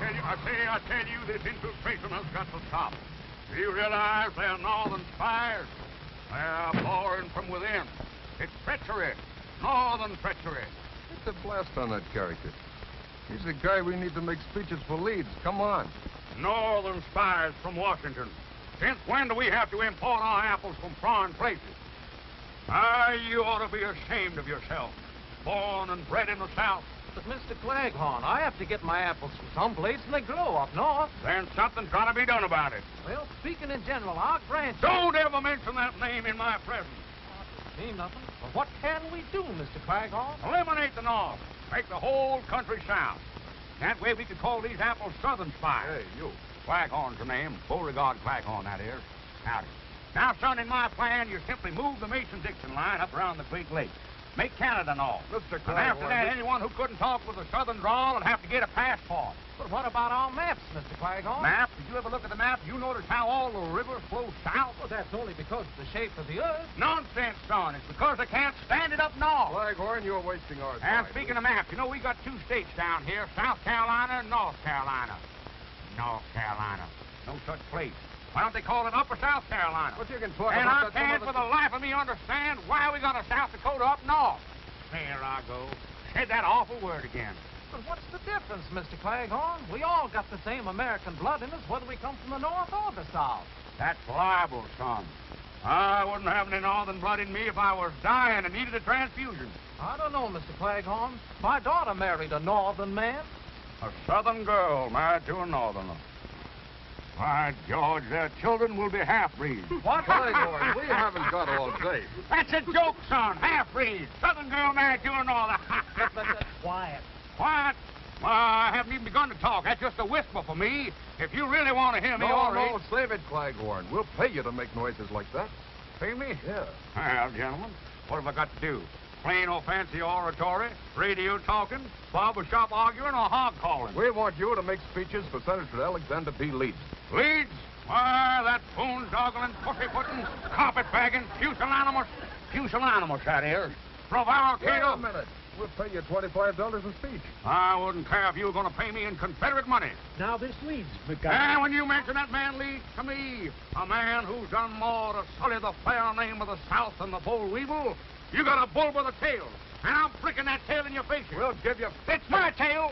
I tell you, this infiltration has got to stop. Do you realize they're northern spies? They're boring from within. It's treachery. Northern treachery. It's a blast on that character. He's the guy we need to make speeches for Leeds. Come on. Northern spies from Washington. Since when do we have to import our apples from foreign places? You ought to be ashamed of yourself. Born and bred in the South. But, Mr. Claghorn, I have to get my apples from someplace, and they grow up north. Then something's got to be done about it. Well, speaking in general, I'll grant you... Don't ever mention that name in my presence. Mean nothing. But what can we do, Mr. Claghorn? Eliminate the North. Make the whole country South. That way we could call these apples Southern spies. Hey, you. Claghorn's the name. Beauregard Claghorn, that is. Howdy. Now, son, in my plan, you simply move the Mason-Dixon line up around the Great Lakes. Make Canada North. Mr. And after that, anyone who couldn't talk with a Southern drawl would have to get a passport. But what about our maps, Mr. Claghorn? Map? Did you ever look at the map? You notice how all the rivers flow south? Well, that's only because of the shape of the earth. Nonsense, son. It's because they can't stand it up north. Claghorn, you're wasting our And time. speaking of maps, you know, we got two states down here, South Carolina and North Carolina. North Carolina. No such place. Why don't they call it Upper South Carolina? But you can talk and about I can't for the life of me understand why we got a South Dakota up north. There I go. Said that awful word again. But what's the difference, Mr. Claghorn? We all got the same American blood in us, whether we come from the north or the south. That's libel, son. I wouldn't have any northern blood in me if I was dying and needed a transfusion. I don't know, Mr. Claghorn. My daughter married a northern man. A southern girl married to a northerner. By George, their children will be half-breeds. What? Claghorn, we haven't got all day. That's a joke, son. Half-breeds. Southern girl married to a northerner. Quiet. Quiet? I haven't even begun to talk. That's just a whisper for me. If you really want to hear me, all right. No, save it, Claghorn. We'll pay you to make noises like that. Pay me? Yeah. Well, gentlemen, what have I got to do? Plain or fancy oratory, radio talking, barber shop arguing, or hog calling? We want you to make speeches for Senator Alexander B. Leeds. Leeds? Why, that boondoggling, pussyfooting, carpetbagging, pusillanimous, that is. Prevaricator. Wait a minute. We'll pay you $25 a speech. I wouldn't care if you were going to pay me in Confederate money. Now, this Leeds, And when you mention that man Leeds to me, a man who's done more to sully the fair name of the South than the boll weevil, you got a bull with a tail, and I'm flicking that tail in your face. We'll give you... It's my tail,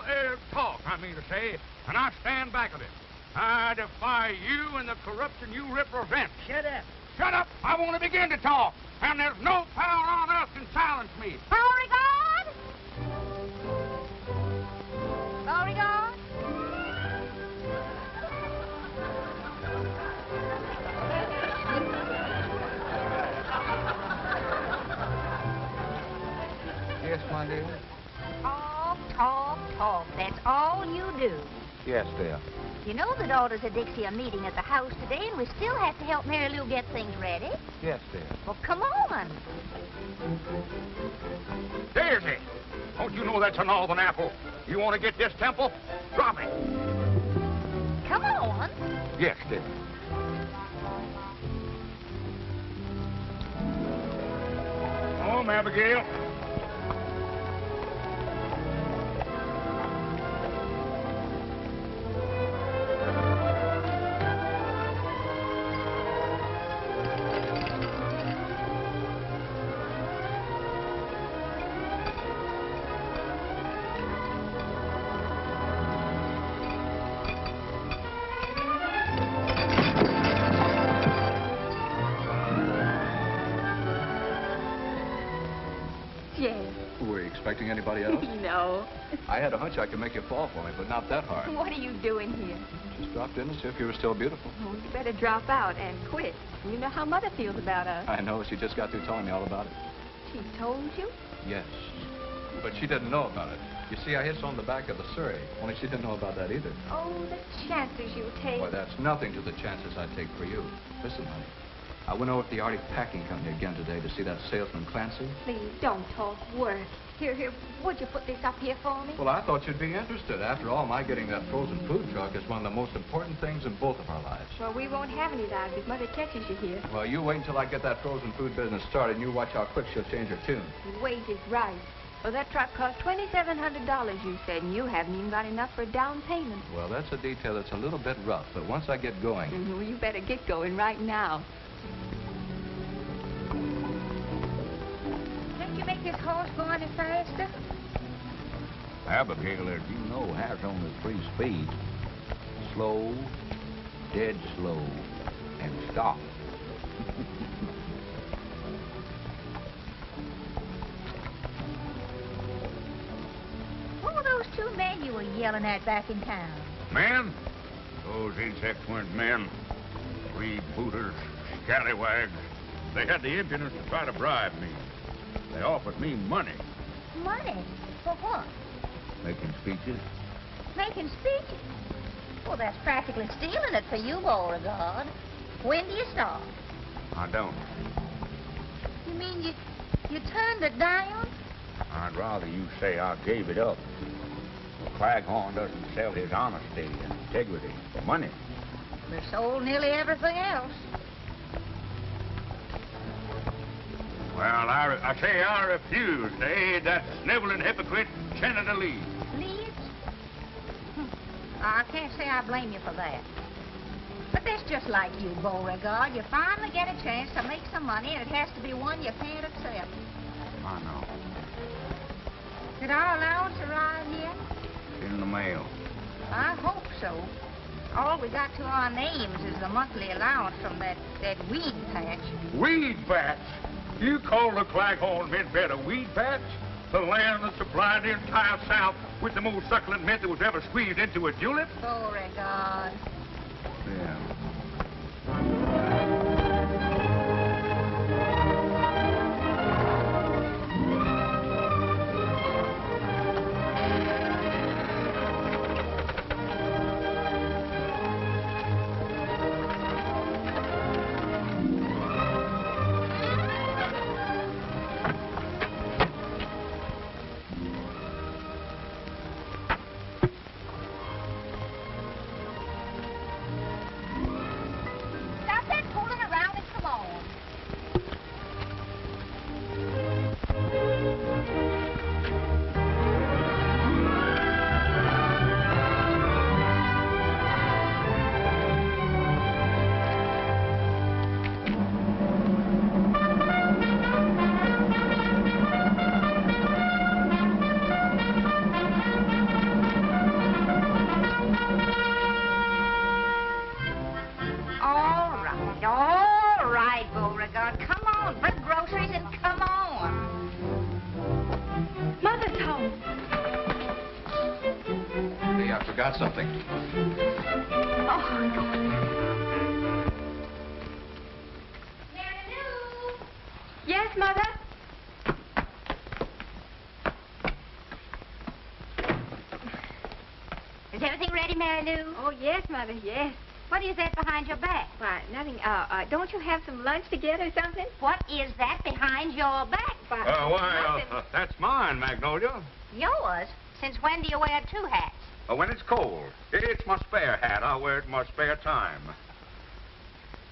talk, I mean to say, and I stand back of it. I defy you and the corruption you represent. Shut up. Shut up! I want to begin to talk, and there's no power on earth can silence me. Beauregard? Beauregard? Yes, my dear? Talk, talk, talk. That's all you do. Yes, dear. You know the Daughters of Dixie are meeting at the house today, and we still have to help Mary Lou get things ready. Yes, dear. Well, come on. Daisy! Don't you know that's a northern apple? You want to get this temple? Drop it. Come on. Yes, dear. Oh, Abigail. Expecting anybody else? No. I had a hunch I could make you fall for me, but not that hard. What are you doing here? Just dropped in to see if you were still beautiful. Oh, you better drop out and quit. You know how Mother feels about us. I know. She just got through telling me all about it. She told you? Yes. But she didn't know about it. You see, I hit on the back of the Surrey. Only she didn't know about that either. Oh, the chances you take. Why, that's nothing to the chances I take for you. Listen, honey. I went over to the Arctic Packing Company again today to see that salesman Clancy. Please, don't talk work. Here, would you put this up here for me? Well, I thought you'd be interested. After all, my getting that frozen food truck is one of the most important things in both of our lives. Well, we won't have any lives if Mother catches you here. Well, you wait until I get that frozen food business started, and you watch how quick she'll change her tune. Wait is right. Well, that truck cost $2,700, you said, and you haven't even got enough for a down payment. Well, that's a detail that's a little bit rough, but once I get going... Well, you better get going right now. Can't you make this horse go any faster? Abigail, as you know, has only 3 speeds. Slow, dead slow, and stop. Who were those 2 men you were yelling at back in town? Men? Those insects weren't men. Freebooters, scallywags. They had the impudence to try to bribe me. They offered me money. Money? For what? Making speeches. Making speeches? Well, that's practically stealing it for you, Beauregard. When do you start? I don't. You mean you turned it down? I'd rather you say I gave it up. Claghorn doesn't sell his honesty and integrity for money. We sold nearly everything else. Well, I say I refuse to aid that sniveling hypocrite, Senator Lee. Leeds? I can't say I blame you for that. But that's just like you, Beauregard. You finally get a chance to make some money, and it has to be one you can't accept. I know. Did our allowance arrive yet? In the mail. I hope so. All we got to our names is the monthly allowance from that weed patch. Weed patch? You call the Claghorn mint bed a weed patch? The land that supplied the entire South with the most succulent mint that was ever squeezed into a julep? Beauregard. Yeah. Stop that fooling around and come on. All right, Beauregard. Come on, bring groceries and come on. Mother's home. Lee, I forgot something. Mary Lou! Yes, Mother? Is everything ready, Mary Lou? Oh, yes, Mother, yes. What is that behind your back? Why, nothing. Don't you have some lunch to get or something? What is that behind your back? Nothing. That's mine, Magnolia. Yours? Since when do you wear 2 hats? When it's cold. It's my spare hat. I wear it in my spare time.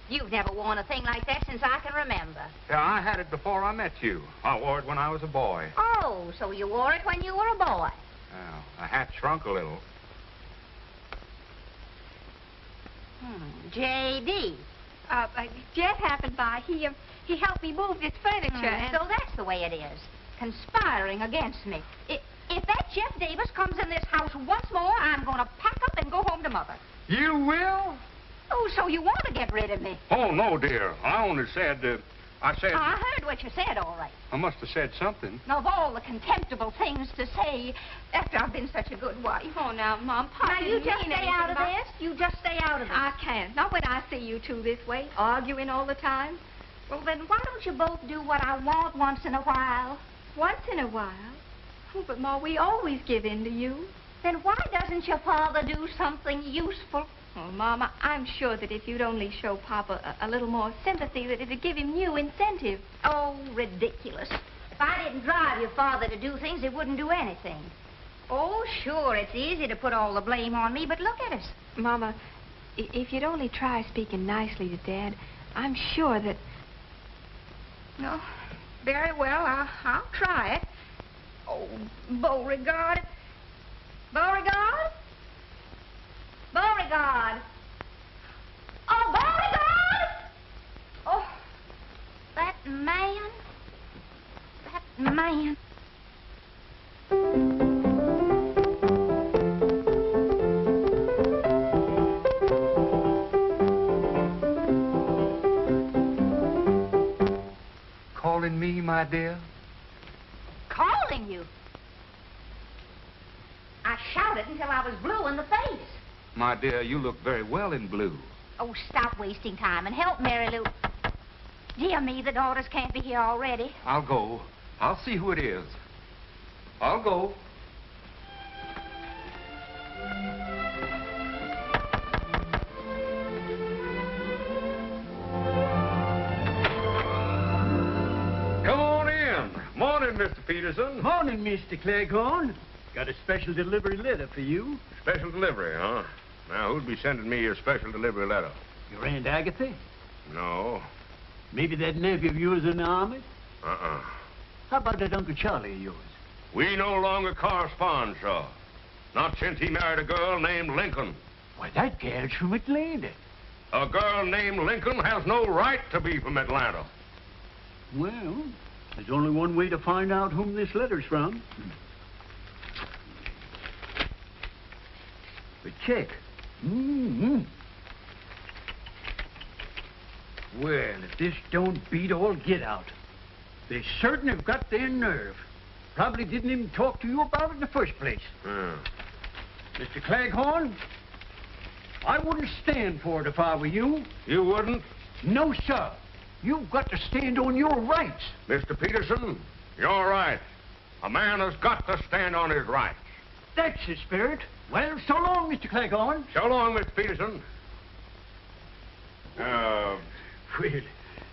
You've never worn a thing like that since I can remember. Yeah, I had it before I met you. I wore it when I was a boy. Oh, so you wore it when you were a boy. Well, the hat shrunk a little. J.D. Jeff happened by. He helped me move this furniture. And... So that's the way it is. Conspiring against me. If that Jeff Davis comes in this house once more, I'm going to pack up and go home to Mother. You will? Oh, so you want to get rid of me? Oh, no, dear. I only said, I heard what you said, all right. I must have said something. Of all the contemptible things to say after I've been such a good wife. Oh, now, Mom, Pop Now, you didn't just mean stay anything out of about- this. You just stay out of this. I can't. Not when I see you two this way, arguing all the time. Well, then why don't you both do what I want once in a while? Once in a while. Oh, but, Ma, we always give in to you. Then why doesn't your father do something useful? Oh, Mama, I'm sure that if you'd only show Papa a little more sympathy, that it'd give him new incentive. Oh, ridiculous. If I didn't drive your father to do things, he wouldn't do anything. Oh, sure, it's easy to put all the blame on me, but look at us. Mama, if you'd only try speaking nicely to Dad, I'm sure that... No, very well, I'll try it. Oh, Beauregard. Beauregard? Beauregard. Oh, Beauregard! Oh, that man. That man. Calling me, my dear? Calling you? I shouted until I was blue in the face. My dear, you look very well in blue. Oh, stop wasting time and help Mary Lou. Dear me, the daughters can't be here already. I'll go. I'll see who it is. I'll go. Come on in. Morning, Mr. Peterson. Morning, Mr. Cleghorn. Got a special delivery letter for you. Special delivery, huh? Now, who'd be sending me your special delivery letter? Your Aunt Agatha? No. Maybe that nephew of yours in the army? Uh-uh. How about that Uncle Charlie of yours? We no longer correspond, sir. Not since he married a girl named Lincoln. Why, that gal's from Atlanta. A girl named Lincoln has no right to be from Atlanta. Well, there's only one way to find out whom this letter's from. The check. Mm-hmm. Well, if this don't beat all get out. They certain have got their nerve. Probably didn't even talk to you about it in the first place. Mr. Cleghorn, I wouldn't stand for it if I were you. You wouldn't? No, sir. You've got to stand on your rights. Mr. Peterson, you're right. A man has got to stand on his rights. That's the spirit. Well, so long, Mr. Cleghorn. So long, Mr. Peterson. Well,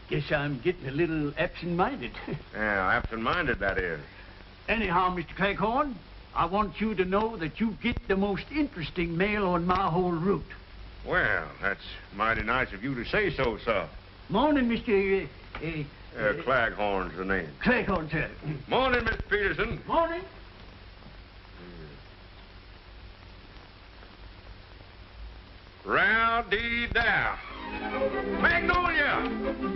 guess I'm getting a little absent-minded. Yeah, absent-minded, that is. Anyhow, Mr. Cleghorn, I want you to know that you get the most interesting mail on my whole route. Well, that's mighty nice of you to say so, sir. Morning, Mr. Claghorn's the name. Cleghorn, sir. Morning, Mr. Peterson. Morning. Row-dee-dow. Magnolia!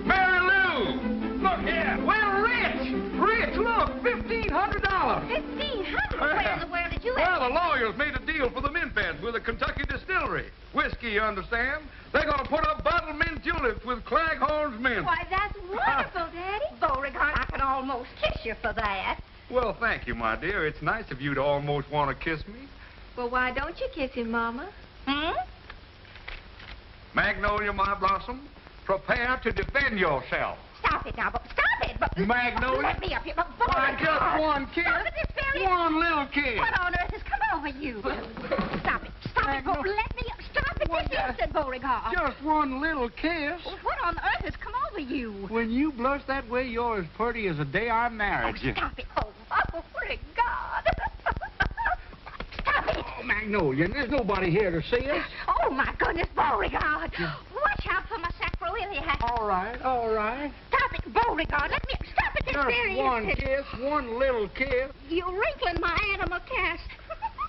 Mary Lou! Look here! Well, Rich, look, $1,500. $1,500? Where in the world did you Well, the lawyers made a deal for the mint beds with a Kentucky distillery. Whiskey, you understand? They're going to put up bottled mint juleps with Claghorn's mint. Why, that's wonderful, Daddy. Beauregard, I can almost kiss you for that. Well, thank you, my dear. It's nice of you to almost want to kiss me. Well, why don't you kiss him, Mama? Magnolia, my blossom, prepare to defend yourself. Stop it now, stop it! But Magnolia? Let me up here, but Why, just one kiss. Stop it, this very... One little kiss. What on earth has come over you? Stop it, Let me up. Stop it this instant, Beauregard. Just one little kiss. What on earth has come over you? When you blush that way, you're as pretty as the day I married you. Stop it. Oh, Beauregard. Stop it. Oh, Magnolia, there's nobody here to see us. Oh, my goodness, Beauregard. Watch out for my sacroiliac. All right. Stop it, Beauregard. Let me... Stop it this very Just one instant. kiss, one little kiss. You're wrinkling my animal cast.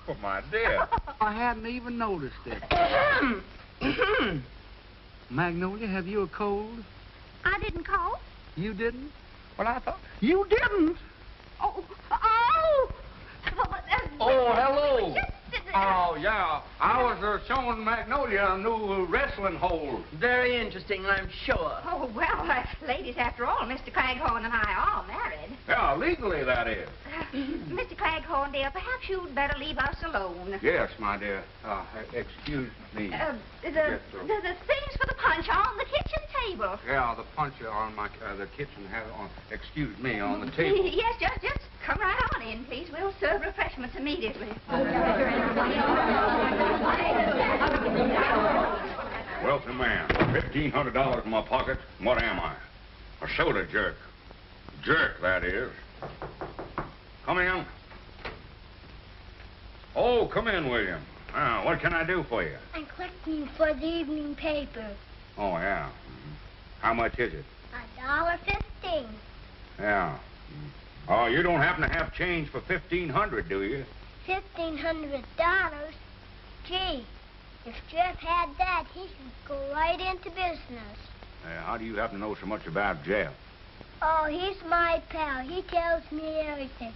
Oh, my dear. I hadn't even noticed it. Magnolia, have you a cold? I didn't call. You didn't? Well, I thought... You didn't? Oh! Oh, hello. Oh, yeah. I was showing Magnolia a new wrestling hold. Very interesting, I'm sure. Oh, well, ladies, after all, Mr. Claghorn and I are married. Yeah, legally, that is. Mr. Claghorn, dear, perhaps you'd better leave us alone. Yes, my dear. Excuse me. The things for the punch are on the kitchen table. Yeah, the punch on the kitchen has on, excuse me, on the table. Yes, just come right on in, please. We'll serve refreshments immediately. Wealthy man, $1,500 in my pocket. What am I? A soda jerk. Jerk, that is. Come in. Oh, come in, William. Now, what can I do for you? I'm collecting for the evening paper. Oh, yeah. How much is it? $1.15. Yeah. Oh, you don't happen to have change for $1,500, do you? $1,500? Gee, if Jeff had that, he could go right into business. How do you happen to know so much about Jeff? Oh, he's my pal. He tells me everything.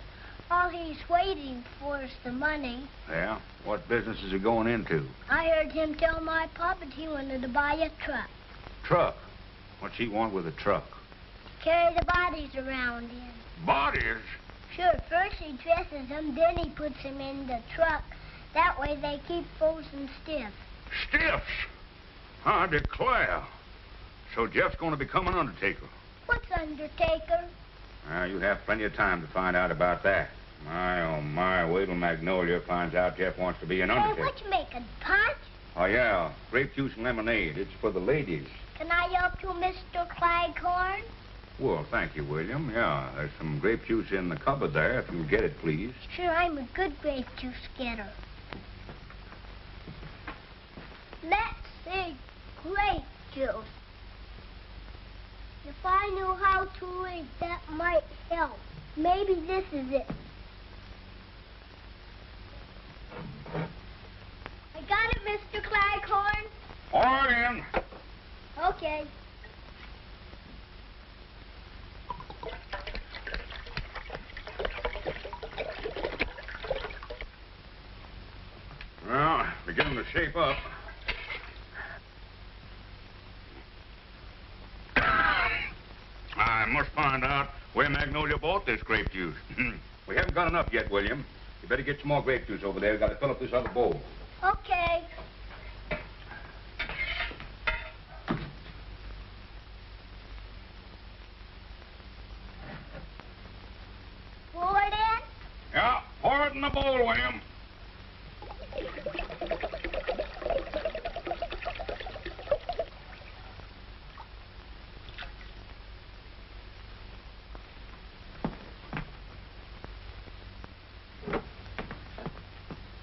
All he's waiting for is the money. Yeah? What business is he going into? I heard him tell my pop that he wanted to buy a truck. Truck? What's he want with a truck? Carry the bodies around in. Bodies? Sure, first he dresses them, then he puts them in the truck. That way they keep frozen stiff. Stiffs? I declare. So Jeff's going to become an undertaker. What's undertaker? You have plenty of time to find out about that. My, oh my, wait till Magnolia finds out Jeff wants to be an undertaker. Hey, what you making, punch? Oh, yeah, grape juice and lemonade. It's for the ladies. Can I help you, Mr. Claghorn? Well, thank you, William. Yeah, there's some grape juice in the cupboard there, if you'll get it, please. Sure, I'm a good grape juice getter. Let's see, grape juice. If I knew how to read, that might help. Maybe this is it. I got it, Mr. Claghorn. All right, in. Okay. Well, beginning to shape up. I must find out where Magnolia bought this grape juice. We haven't got enough yet, William. You better get some more grape juice over there. We've got to fill up this other bowl. Okay. Pour it in? Yeah, pour it in the bowl, William.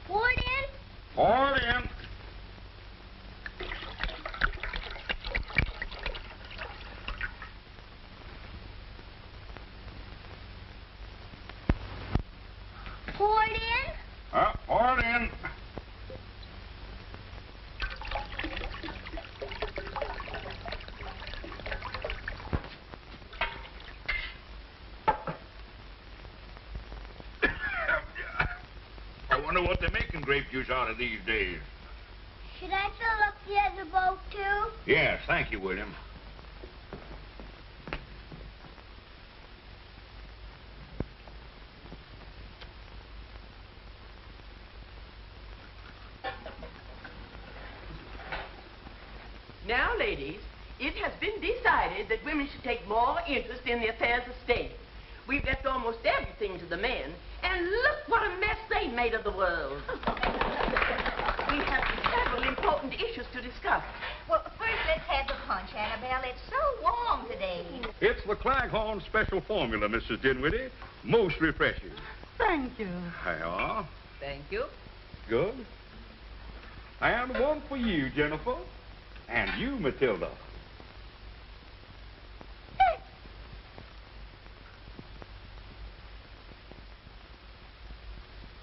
Pour it in? Pour it in. Pour it in? Pour it in. I wonder what they're making grape juice out of these days. Should I fill up the other bowl, too? Yes, thank you, William. Now, ladies, it has been decided that women should take more interest in the affairs of state. We've left almost everything to the men, and look what a mess they made of the world. We have several important issues to discuss. Well, first let's have the punch, Annabelle. It's so warm today. It's the Claghorn special formula, Mrs. Dinwiddie. Most refreshing. Thank you. Hi, Thank you. good. And one for you, Jennifer. And you, Matilda.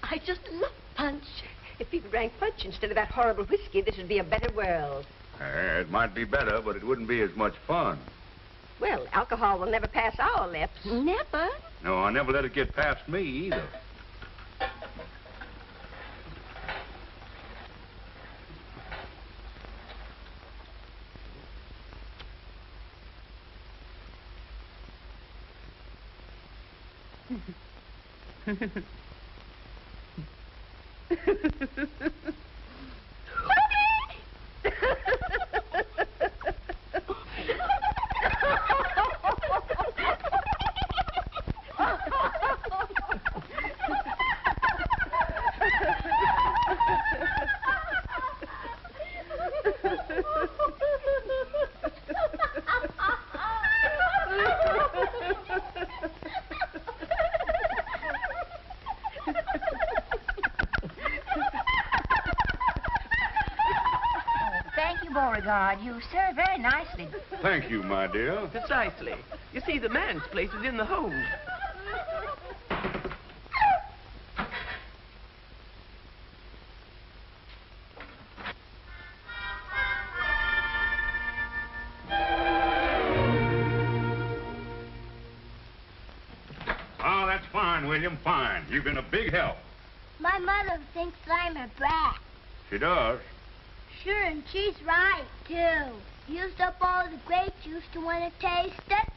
I just love punch. If people drank punch instead of that horrible whiskey, this would be a better world. It might be better, but it wouldn't be as much fun. Well, alcohol will never pass our lips. Never? No, I never let it get past me either. Thank you, Beauregard. You serve very nicely. Thank you, my dear. Precisely. You see, the man's place is in the home. Fine, William, fine. You've been a big help. My mother thinks I'm a brat. She does. Sure, and she's right, too. Used up all the grape juice to want to taste it.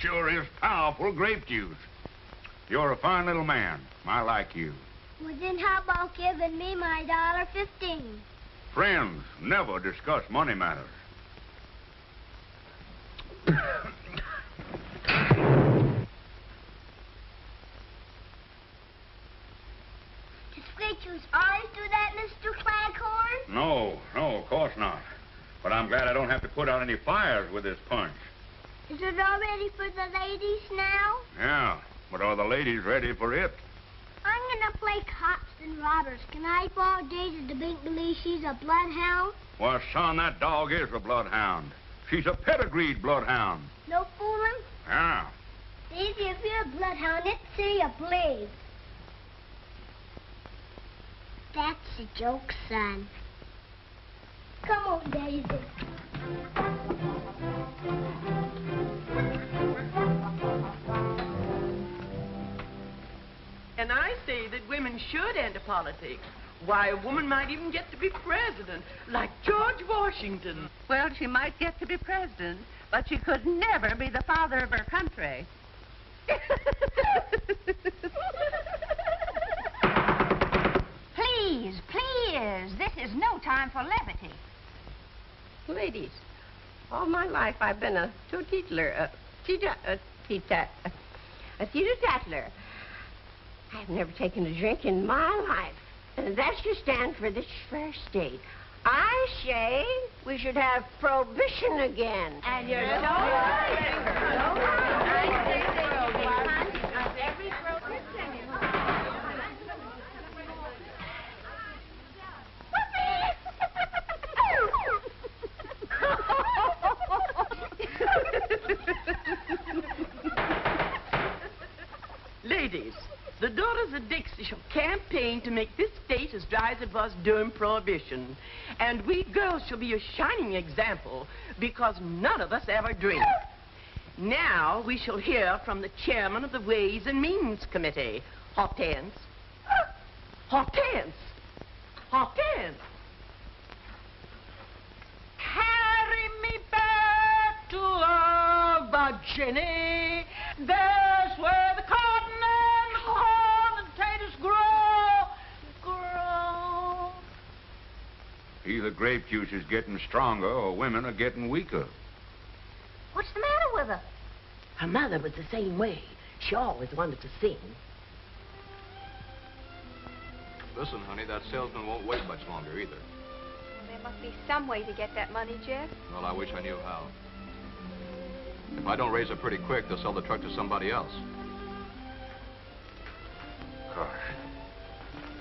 Sure is powerful grape juice. You're a fine little man. I like you. Well, then how about giving me my $1.15? Friends never discuss money matters. Does grape juice always do that, Mr. Claghorn? No, of course not. But I'm glad I don't have to put out any fires with this punch. Is it all ready for the ladies now? Yeah, but are the ladies ready for it? I'm gonna play cops and robbers. Can I borrow Daisy to make believe she's a bloodhound? Well, son, that dog is a bloodhound. She's a pedigreed bloodhound. No fooling? Yeah. Daisy, if you're a bloodhound, let's see you play. That's a joke, son. Come on, Daisy. And I say that women should enter politics. Why, a woman might even get to be president, like George Washington. Well, she might get to be president, but she could never be the father of her country. Please, this is no time for levity. Ladies, all my life I've been a teetotaler, a teetotaler. I've never taken a drink in my life. And that should stand for this fair state. I say we should have prohibition again. And you're so right. Ladies, the Daughters of Dixie shall campaign to make this state as dry as it was during Prohibition. And we girls shall be a shining example because none of us ever drink. Now we shall hear from the chairman of the Ways and Means Committee. Hortense. Hortense. Hortense. Carry me back to Virginia. There's where the cotton and corn and potatoes grow. Either grape juice is getting stronger or women are getting weaker. What's the matter with her? Her mother was the same way. She always wanted to sing. Listen, honey, that salesman won't wait much longer either. There must be some way to get that money, Jeff. Well, I wish I knew how. If I don't raise it pretty quick, they'll sell the truck to somebody else. Gosh.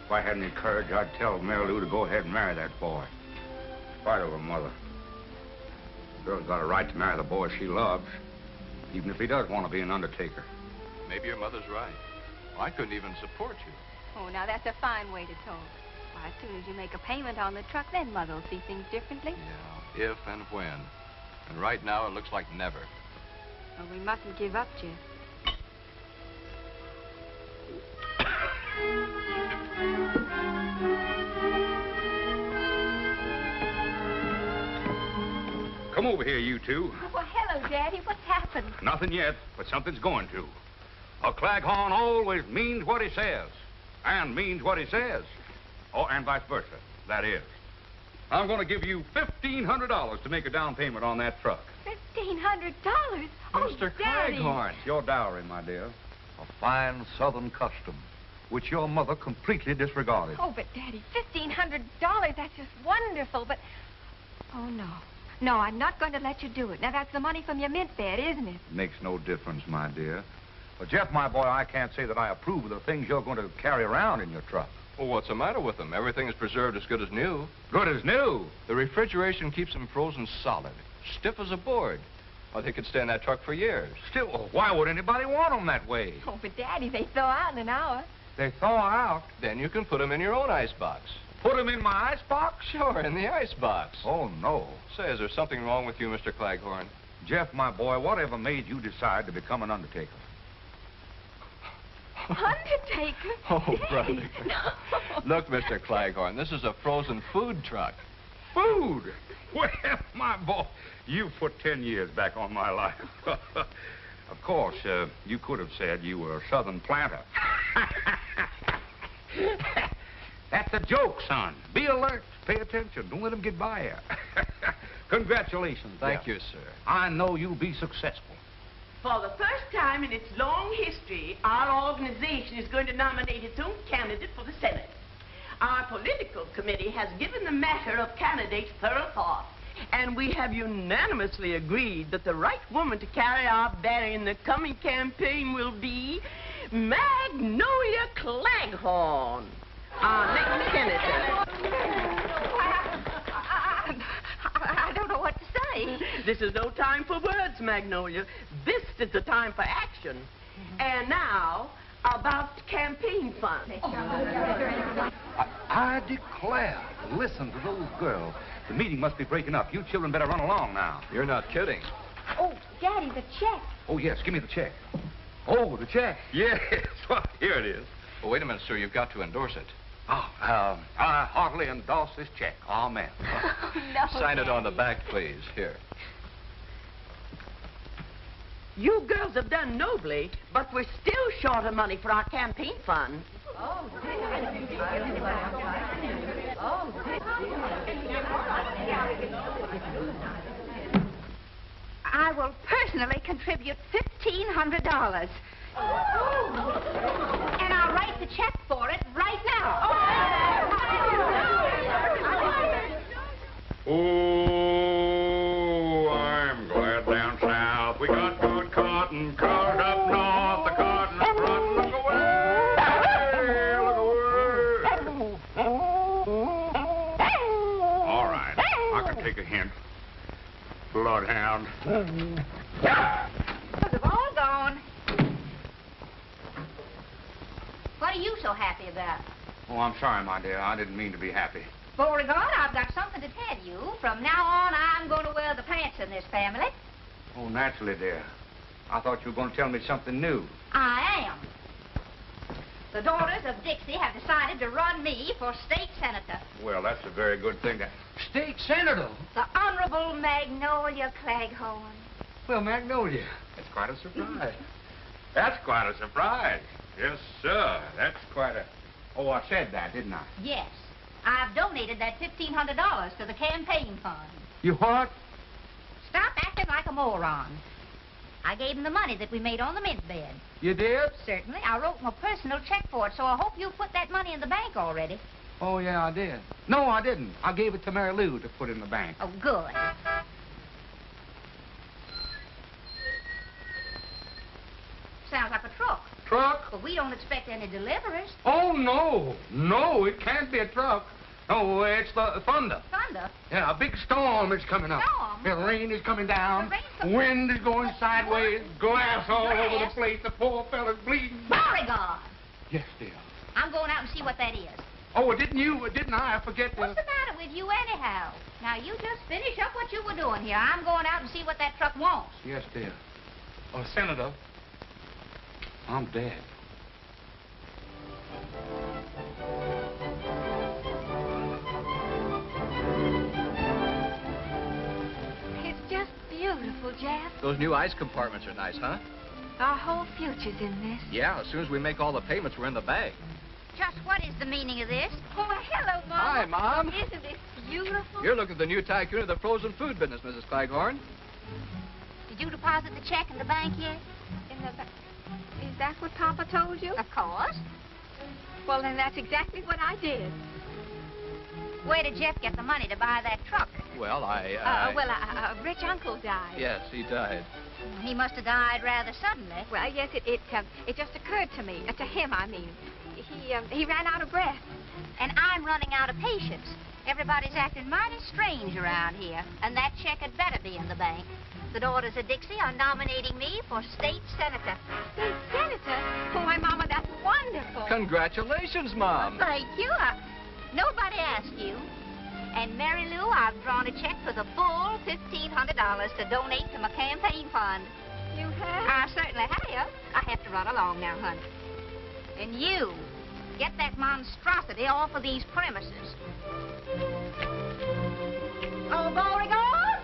If I had any courage, I'd tell Mary Lou to go ahead and marry that boy. In spite of her mother. The girl's got a right to marry the boy she loves, even if he does want to be an undertaker. Maybe your mother's right. Well, I couldn't even support you. Oh, now that's a fine way to talk. Why, as soon as you make a payment on the truck, then Mother will see things differently. Yeah, if and when. And right now, it looks like never. Well, we mustn't give up, Jeff. Come over here, you two. Oh, well, hello, Daddy. What's happened? Nothing yet, but something's going to. A Claghorn always means what he says, and means what he says. Oh, and vice versa, that is. I'm going to give you $1,500 to make a down payment on that truck. $1,500? Oh, Mr. Daddy. Claghorn. It's your dowry, my dear. A fine Southern custom, which your mother completely disregarded. Oh, but Daddy, $1,500, that's just wonderful, but... Oh, no. No, I'm not going to let you do it. Now, that's the money from your mint bed, isn't it? Makes no difference, my dear. But, Jeff, my boy, I can't say that I approve of the things you're going to carry around in your truck. Well, what's the matter with them? Everything is preserved as good as new. Good as new. The refrigeration keeps them frozen solid, stiff as a board. Oh, they could stay in that truck for years. Still, why would anybody want them that way? Oh, but Daddy, they thaw out in an hour. They thaw out. Then you can put them in your own icebox. Put them in my icebox? Sure, in the icebox. Oh, no. Say, is there something wrong with you, Mr. Claghorn? Jeff, my boy, whatever made you decide to become an undertaker? Undertaker? Oh, brother. Look, Mr. Claghorn, this is a frozen food truck. Food? Well, my boy, you put 10 years back on my life. Of course, you could have said you were a southern planter. That's a joke, son. Be alert. Pay attention. Don't let them get by you. Congratulations. Thank you, sir. I know you'll be successful. For the first time in its long history, our organization is going to nominate its own candidate for the Senate. Our political committee has given the matter of candidates thorough thought, and we have unanimously agreed that the right woman to carry our banner in the coming campaign will be Magnolia Claghorn, our next senator. I don't know what to say. This is no time for words, Magnolia. This is the time for action. And now, about campaign funds. I declare. Listen to those girls. The meeting must be breaking up. You children better run along now. You're not kidding. Oh, Daddy, the check. Oh, yes. Give me the check. Oh, the check. Yes. Well, here it is. Well, wait a minute, sir. You've got to endorse it. Oh, I heartily endorse this check. Amen. No, Sign it on the Daddy. back, please. Here. You girls have done nobly, but we're still short of money for our campaign fund. Oh, I will personally contribute $1,500. And I'll write the check for it right now. Oh, I'm glad down south we got good cotton. Cars up north, the cotton is front. Look away, look away. All right, I can take a hint. Bloodhound. They've all gone. What are you so happy about? Oh, I'm sorry, my dear. I didn't mean to be happy. Beauregard, I've got something to tell you. From now on, I'm going to wear the pants in this family. Oh, naturally, dear. I thought you were going to tell me something new. I am. The Daughters of Dixie have decided to run me for state senator. Well, that's a very good thing. State senator? The Honorable Magnolia Claghorn. Well, Magnolia, that's quite a surprise. That's quite a surprise. Yes, sir. That's quite a... Oh, I said that, didn't I? Yes. I've donated that $1,500 to the campaign fund. You what? Stop acting like a moron. I gave him the money that we made on the mint bed. You did? Certainly. I wrote him a personal check for it, so I hope you put that money in the bank already. Oh, yeah, I did. No, I didn't. I gave it to Mary Lou to put in the bank. Oh, good. Sounds like a truck. Truck? But we don't expect any deliveries. Oh, no. No, it can't be a truck. No, it's the thunder. Thunder? Yeah, a big storm is coming up. Storm? The rain is coming down. The rain's coming Wind is going sideways. Glass all over the Glass? place. The poor fella's bleeding. Beauregard! Yes, dear. I'm going out and see what that is. Oh, didn't I forget to... What's the matter with you anyhow? Now, you just finish up what you were doing here. I'm going out and see what that truck wants. Yes, dear. Oh, Senator, I'm dead. It's just beautiful, Jeff. Those new ice compartments are nice, huh? Our whole future's in this. Yeah, as soon as we make all the payments, we're in the bag. Just what is the meaning of this? Oh, hello, Mom. Hi, Mom. Isn't this beautiful? You're looking at the new tycoon of the frozen food business, Mrs. Claghorn. Did you deposit the check in the bank yet? In the Is that what Papa told you? Of course. Well, then that's exactly what I did. Where did Jeff get the money to buy that truck? Well, A rich uncle died. Yes, he died. He must have died rather suddenly. Well, yes, it just occurred to me. To him, I mean. He ran out of breath. And I'm running out of patience. Everybody's acting mighty strange around here, and that check had better be in the bank. The Daughters of Dixie are nominating me for state senator. State senator? Oh, my Mama, that's wonderful. Congratulations, Mom. Thank you. Nobody asked you. And Mary Lou, I've drawn a check for the full $1,500 to donate to my campaign fund. You have? I certainly have. I have to run along now, honey. And you, get that monstrosity off of these premises. Oh, Beauregard!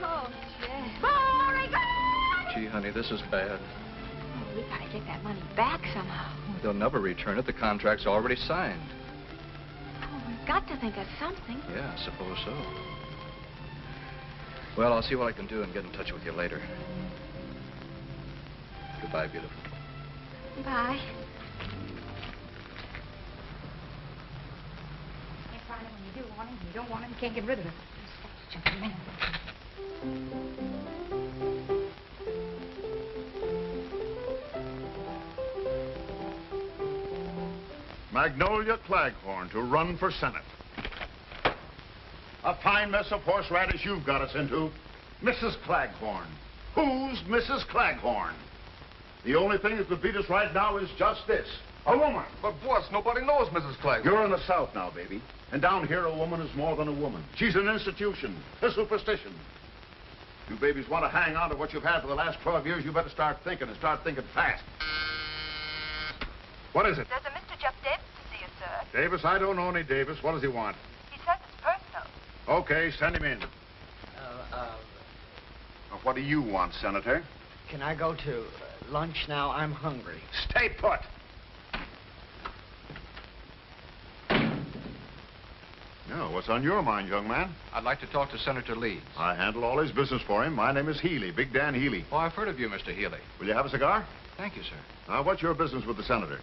Oh, Jeff. Beauregard! Gee, honey, this is bad. Oh, we gotta get that money back somehow. They'll never return it. The contract's already signed. Oh, we've got to think of something. Yeah, I suppose so. Well, I'll see what I can do and get in touch with you later. Goodbye, beautiful. Bye. Can't find him when you do want him. You don't want him, you can't get rid of him. Magnolia Claghorn to run for Senate. A fine mess of horseradish you've got us into. Mrs. Claghorn. Who's Mrs. Claghorn? The only thing that could beat us right now is just this. A woman. But, boss, nobody knows Mrs. Claghorn. You're in the South now, baby. And down here, a woman is more than a woman. She's an institution, a superstition. You babies want to hang on to what you've had for the last 12 years, you better start thinking, and start thinking fast. What is it? There's a Mr. Jeff Davis to see you, sir. Davis? I don't know any Davis. What does he want? He says it's personal. Okay, send him in. Now, what do you want, Senator? Can I go to lunch now? I'm hungry. Stay put. Now, what's on your mind, young man? I'd like to talk to Senator Leeds. I handle all his business for him. My name is Healy, Big Dan Healy. Oh, I've heard of you, Mr. Healy. Will you have a cigar? Thank you, sir. Now, what's your business with the senator?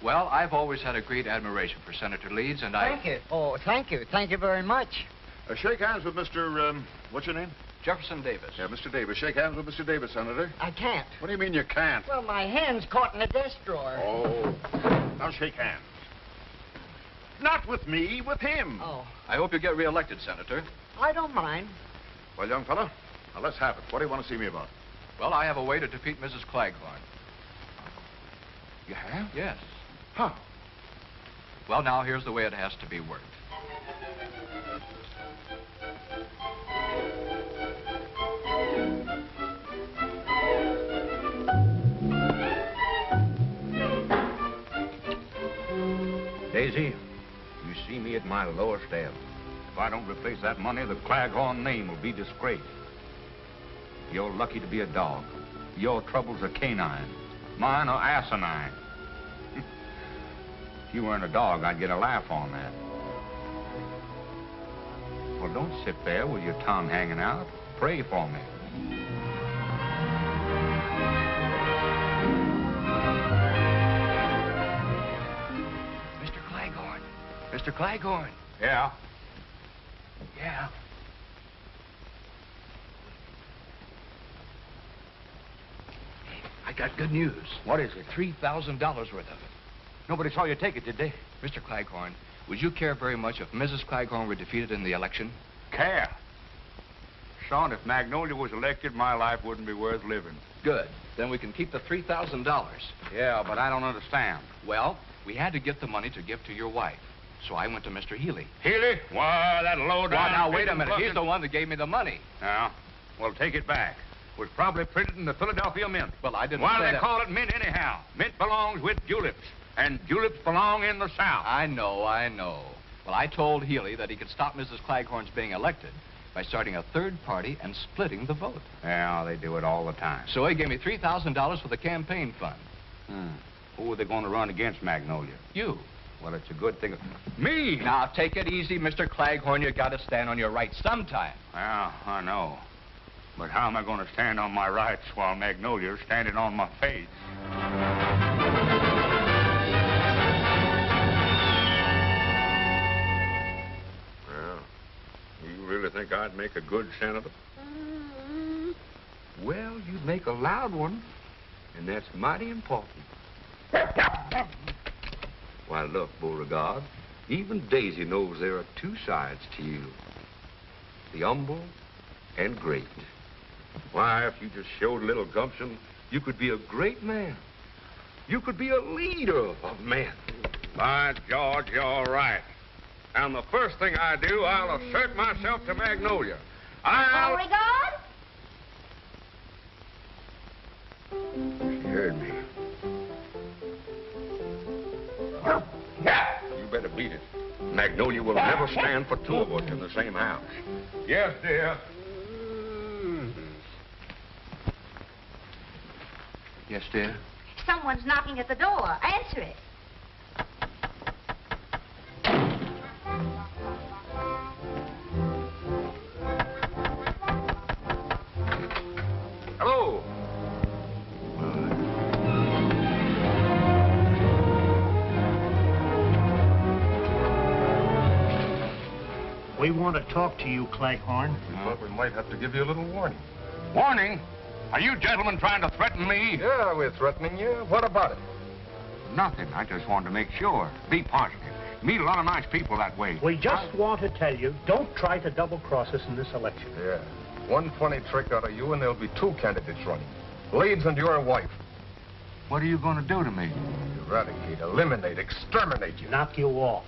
Well, I've always had a great admiration for Senator Leeds, and I... Thank you. Oh, thank you. Thank you very much. Shake hands with Mr. What's your name? Jefferson Davis. Yeah, Mr. Davis. Shake hands with Mr. Davis, Senator. I can't. What do you mean you can't? Well, my hand's caught in the desk drawer. Oh. Now shake hands. Not with me, with him. Oh. I hope you get reelected, Senator. I don't mind. Well, young fella, now let's have it. What do you want to see me about? Well, I have a way to defeat Mrs. Claghorn. You have? Yes. How? Well, now, here's the way it has to be worked. Daisy, you see me at my lowest ebb. If I don't replace that money, the Claghorn name will be disgraced. You're lucky to be a dog. Your troubles are canine. Mine are asinine. If you weren't a dog, I'd get a laugh on that. Well, don't sit there with your tongue hanging out. Pray for me. Mr. Claghorn. Mr. Claghorn. Yeah? Yeah. I got good news. What is it? $3,000 worth of it. Nobody saw you take it, did they? Mr. Claghorn, would you care very much if Mrs. Claghorn were defeated in the election? Care? Son, if Magnolia was elected, my life wouldn't be worth living. Good. Then we can keep the $3,000. Yeah, but I don't understand. Well, we had to get the money to give to your wife. So I went to Mr. Healy. Healy? Why, that low down... Well, now, wait a minute. He's the one that gave me the money. Yeah? Well, take it back. It was probably printed in the Philadelphia Mint. Well, I didn't Why say they that. call it mint anyhow? Mint belongs with juleps, and juleps belong in the South. I know. Well, I told Healy that he could stop Mrs. Claghorn's being elected by starting a third party and splitting the vote. Yeah, they do it all the time. So he gave me $3,000 for the campaign fund. Who are they going to run against, Magnolia? You. Well, it's a good thing. Me? Now, take it easy, Mr. Claghorn. You got to stand on your rights sometime. Yeah, I know. But how am I going to stand on my rights while Magnolia's standing on my face? Well, you really think I'd make a good senator? Well, you'd make a loud one, and that's mighty important. Why, look, Beauregard, even Daisy knows there are two sides to you. The humble and great. Why, if you just showed a little gumption, you could be a great man. You could be a leader of men. By George, you're right. And the first thing I do, I'll assert myself to Magnolia. I'll... Beauregard? She heard me. You better beat it. Magnolia will never stand for two of us in the same house. Yes, dear. Yes, dear? Someone's knocking at the door. Answer it. Hello. We want to talk to you, Claghorn. We thought we might have to give you a little warning. Warning? Are you gentlemen trying to threaten me? Yeah, we're threatening you. What about it? Nothing. I just wanted to make sure. Be positive. Meet a lot of nice people that way. We just want to tell you, don't try to double-cross us in this election. Yeah. One funny trick out of you, and there'll be two candidates running. Leeds and your wife. What are you going to do to me? Eradicate, eliminate, exterminate you. Knock you off.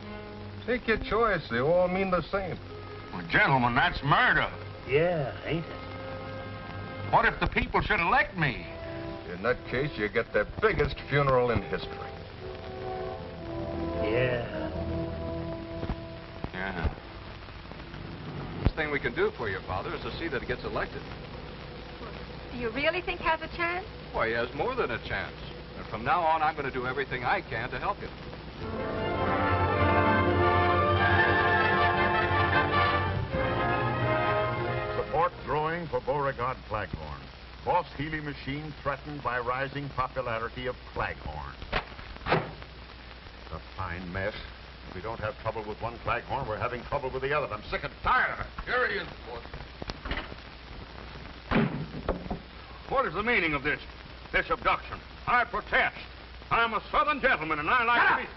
Take your choice. They all mean the same. Well, gentlemen, that's murder. Yeah, ain't it? What if the people should elect me? In that case, you get the biggest funeral in history. Yeah. Yeah. Best thing we can do for your father is to see that he gets elected. Do you really think has a chance? Why, he has more than a chance. And from now on, I'm going to do everything I can to help him. Support growing for Beauregard Claghorn. Boss Healy machine threatened by rising popularity of Claghorn. A fine mess. If we don't have trouble with one Claghorn, we're having trouble with the other. I'm sick and tired of it. Here he is, boss. What is the meaning of this abduction? I protest. I'm a Southern gentleman, and I like to be...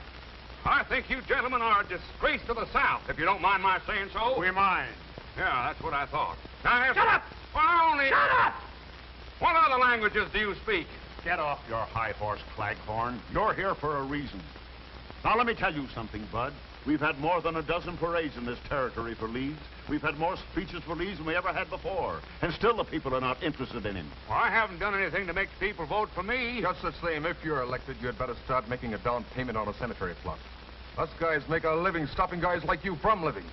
I think you gentlemen are a disgrace to the South, if you don't mind my saying so. We mind. Yeah, that's what I thought. Now, Shut up! Well, only... Shut up! What other languages do you speak? Get off your high horse, Claghorn. You're here for a reason. Now, let me tell you something, Bud. We've had more than a dozen parades in this territory for Leeds. We've had more speeches for Leeds than we ever had before. And still the people are not interested in him. Well, I haven't done anything to make people vote for me. Just the same, if you're elected, you'd better start making a down payment on a cemetery plot. Us guys make a living stopping guys like you from living.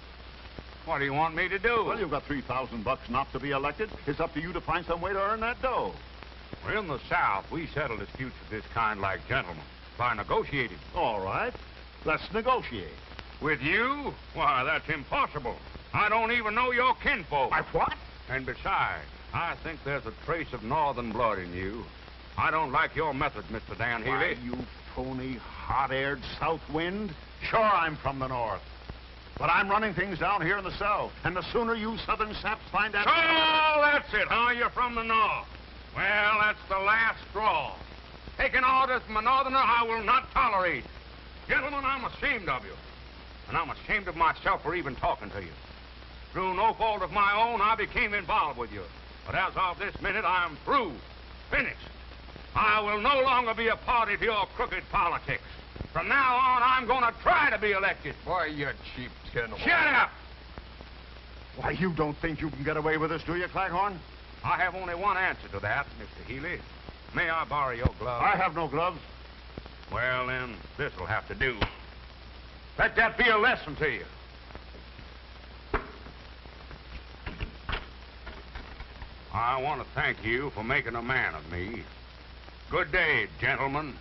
What do you want me to do? Well, you've got $3,000 not to be elected. It's up to you to find some way to earn that dough. Well, in the South, we settle disputes of this kind like gentlemen, by negotiating. All right. Let's negotiate. With you? Why, that's impossible. I don't even know your kinfolk. What? And besides, I think there's a trace of northern blood in you. I don't like your methods, Mr. Dan Healy. Why, you phony, hot-aired south wind. Sure, I'm from the north. But I'm running things down here in the south. And the sooner you southern saps find out... So, that's it, huh? You're from the north. Well, that's the last straw. Taking orders from a northerner I will not tolerate. Gentlemen, I'm ashamed of you. And I'm ashamed of myself for even talking to you. Through no fault of my own, I became involved with you. But as of this minute, I'm through. Finished. I will no longer be a party to your crooked politics. From now on, I'm going to try to be elected. Why, you cheap tin. Shut up! Why, you don't think you can get away with this, do you, Claghorn? I have only one answer to that, Mr. Healy. May I borrow your gloves? I have no gloves. Well, then, this'll have to do. Let that be a lesson to you. I want to thank you for making a man of me. Good day, gentlemen.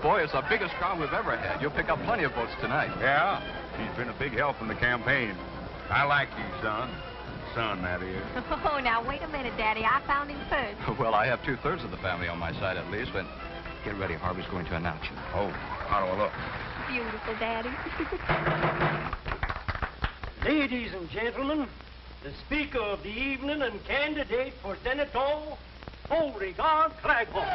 Boy, it's the biggest crowd we've ever had. You'll pick up plenty of votes tonight. Yeah, he's been a big help in the campaign. I like you, son. Son, that is. Oh, now, wait a minute, Daddy. I found him first. Well, I have 2/3 of the family on my side at least, but get ready. Harvey's going to announce you. Oh, how do I look? beautiful, Daddy. Ladies and gentlemen, the speaker of the evening and candidate for Senator, Beauregard Claghorn.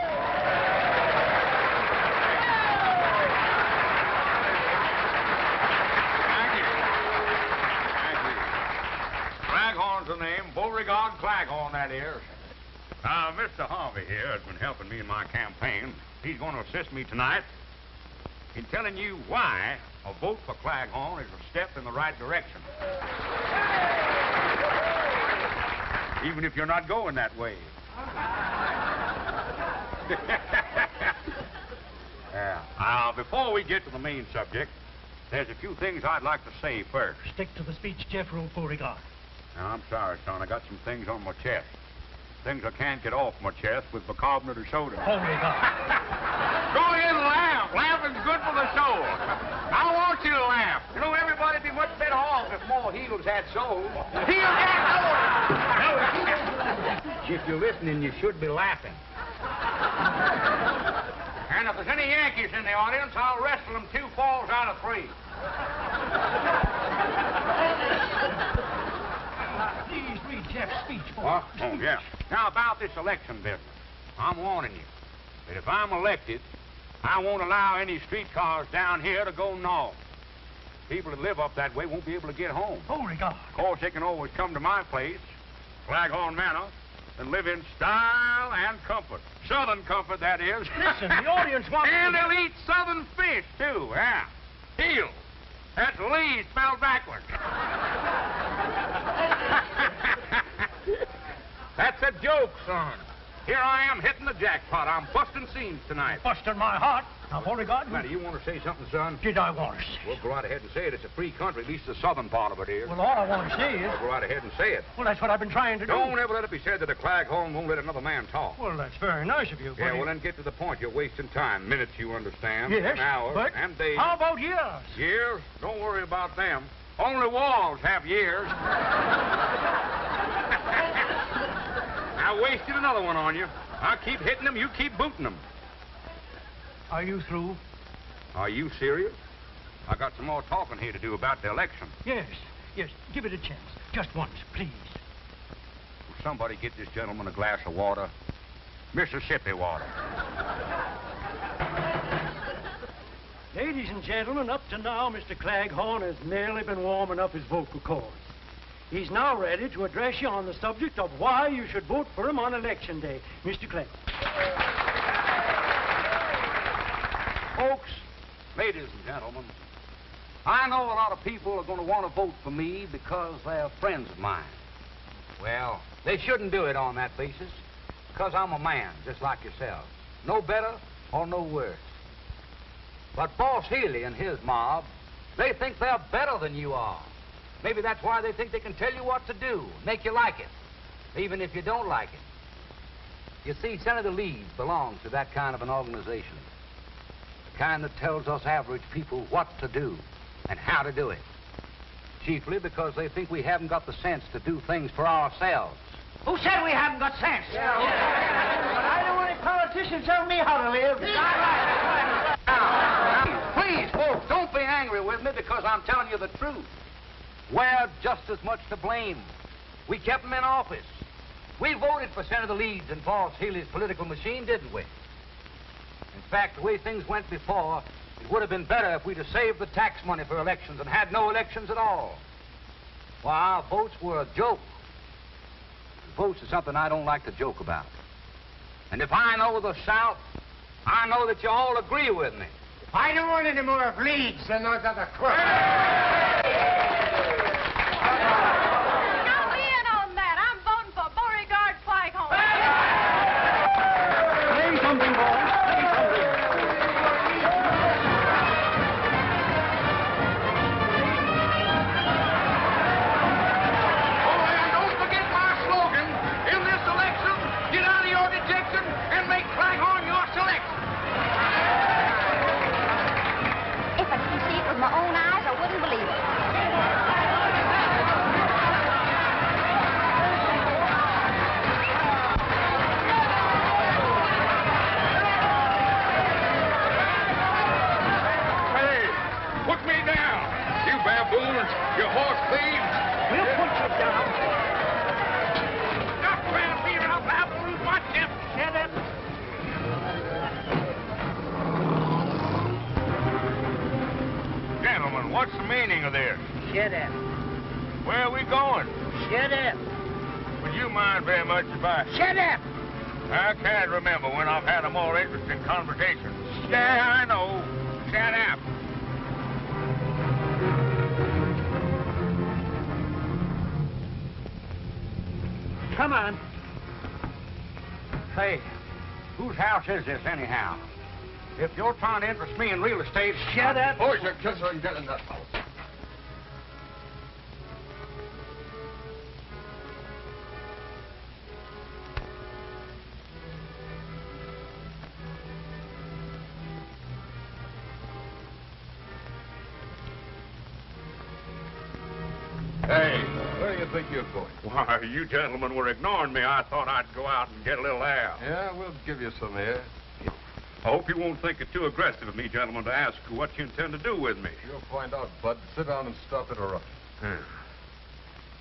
Claghorn's the name. Beauregard Claghorn, that is. Mr. Harvey here has been helping me in my campaign. He's going to assist me tonight in telling you why a vote for Claghorn is a step in the right direction. Even if you're not going that way. Yeah. Before we get to the main subject, there's a few things I'd like to say first. Stick to the speech, Jeffrey Beauregard. Now, I'm sorry, son. I got some things on my chest. Things I can't get off my chest with bicarbonate of soda. Beauregard. Go ahead and laugh. Laughing's good for the soul. I want you to laugh. You know, everybody'd be much better off if more heels had souls. Heels had souls! If you're listening, you should be laughing. And if there's any Yankees in the audience, I'll wrestle them 2 falls out of 3. Please read Jeff's speech for What? Oh, yeah. Now, about this election business, I'm warning you that if I'm elected, I won't allow any streetcars down here to go north. People that live up that way won't be able to get home. Beauregard. Of course, they can always come to my place, Claghorn Manor, and live in style and comfort. Southern comfort, that is. Listen, the audience wants And they'll eat southern fish, too, yeah. Eel. That's Lee spelled backwards. That's a joke, son. Here I am hitting the jackpot. I'm busting seams tonight. Busting my heart. Now, Beauregard. Now, do you want to say something, son? Did I want to say? Well, go right ahead and say it. It's a free country, at least the southern part of it is. Well, all I want to say is... Well, go right ahead and say it. Well, that's what I've been trying to do. Don't ever let it be said that a Claghorn won't let another man talk. Well, that's very nice of you, but... Yeah, well, then get to the point. You're wasting time. Minutes, you understand. Yes, and hours, but and days. how about years? Years? Don't worry about them. Only walls have years. I wasted another one on you. I'll keep hitting them, you keep booting them. Are you through? Are you serious? I got some more talking here to do about the election. Yes, yes. Give it a chance. Just once, please. Will somebody get this gentleman a glass of water? Mississippi water. Ladies and gentlemen, up to now, Mr. Claghorn has merely been warming up his vocal cords. He's now ready to address you on the subject of why you should vote for him on Election Day. Mr. Claghorn. Folks, ladies and gentlemen, I know a lot of people are going to want to vote for me because they're friends of mine. Well, they shouldn't do it on that basis, because I'm a man, just like yourselves. No better or no worse. But Boss Healy and his mob, they think they're better than you are. Maybe that's why they think they can tell you what to do, make you like it, even if you don't like it. You see, Senator Leeds belongs to that kind of an organization. The kind that tells us average people what to do and how to do it. Chiefly because they think we haven't got the sense to do things for ourselves. Who said we haven't got sense? But I don't want any politicians telling me how to live. Now, please, folks, don't be angry with me because I'm telling you the truth. We're just as much to blame. We kept them in office. We voted for Senator Leeds and Boss Healy's political machine, didn't we? In fact, the way things went before, it would have been better if we'd have saved the tax money for elections and had no elections at all. Well, our votes were a joke. Votes is something I don't like to joke about. And if I know the South, I know that you all agree with me. I don't want any more of Leeds than those other crooks. ambulance, you horse thieves! We'll put you down. Got 12 feet out apples. Watch him. Shut up. Gentlemen, what's the meaning of this? Shut up. Where are we going? Shut up. Would you mind very much if I... Shut up. I can't remember when I've had a more interesting conversation. Yeah, I know. Shut up. Come on. Say, whose house is this anyhow? If you're trying to interest me in real estate... Shut up. Boys, you kids are get in that house. Hey, where do you think you're going? Why, you gentlemen were ignoring me. I thought I'd go out and get a little air. Yeah, we'll give you some air. I hope you won't think it too aggressive of me, gentlemen, to ask what you intend to do with me. You'll find out, Bud. Sit down and stop interrupting.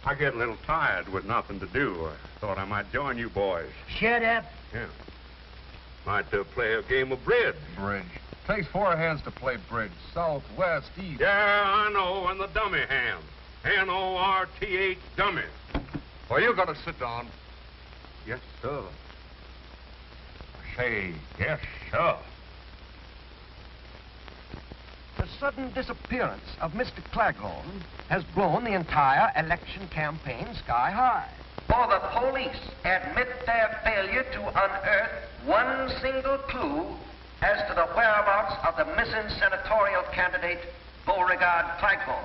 I get a little tired with nothing to do. I thought I might join you boys. Shut up. Yeah. Might play a game of bridge. Bridge. Takes 4 hands to play bridge. South, west, east. Yeah, I know, and the dummy hand. N-O-R-T-H, dummy. Well, you gotta sit down. Yes, sir. Say, yes, sir. The sudden disappearance of Mr. Claghorn has blown the entire election campaign sky high. For the police admit their failure to unearth one single clue as to the whereabouts of the missing senatorial candidate, Beauregard Claghorn.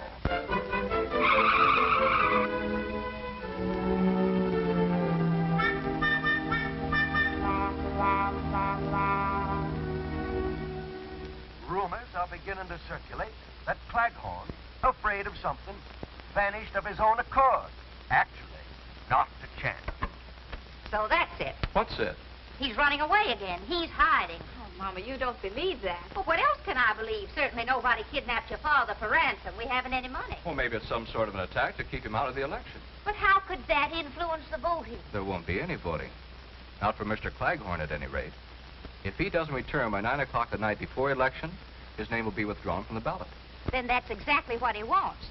Rumors are beginning to circulate that Claghorn, afraid of something, vanished of his own accord. Actually, not to chance. So that's it. What's it? He's running away again. He's hiding. Oh, Mama, you don't believe that. Well, what else can I believe? Certainly nobody kidnapped your father for ransom. We haven't any money. Well, maybe it's some sort of an attack to keep him out of the election. But how could that influence the voting? There won't be any voting. Not for Mr. Claghorn, at any rate. If he doesn't return by 9 o'clock the night before election, his name will be withdrawn from the ballot. Then that's exactly what he wants.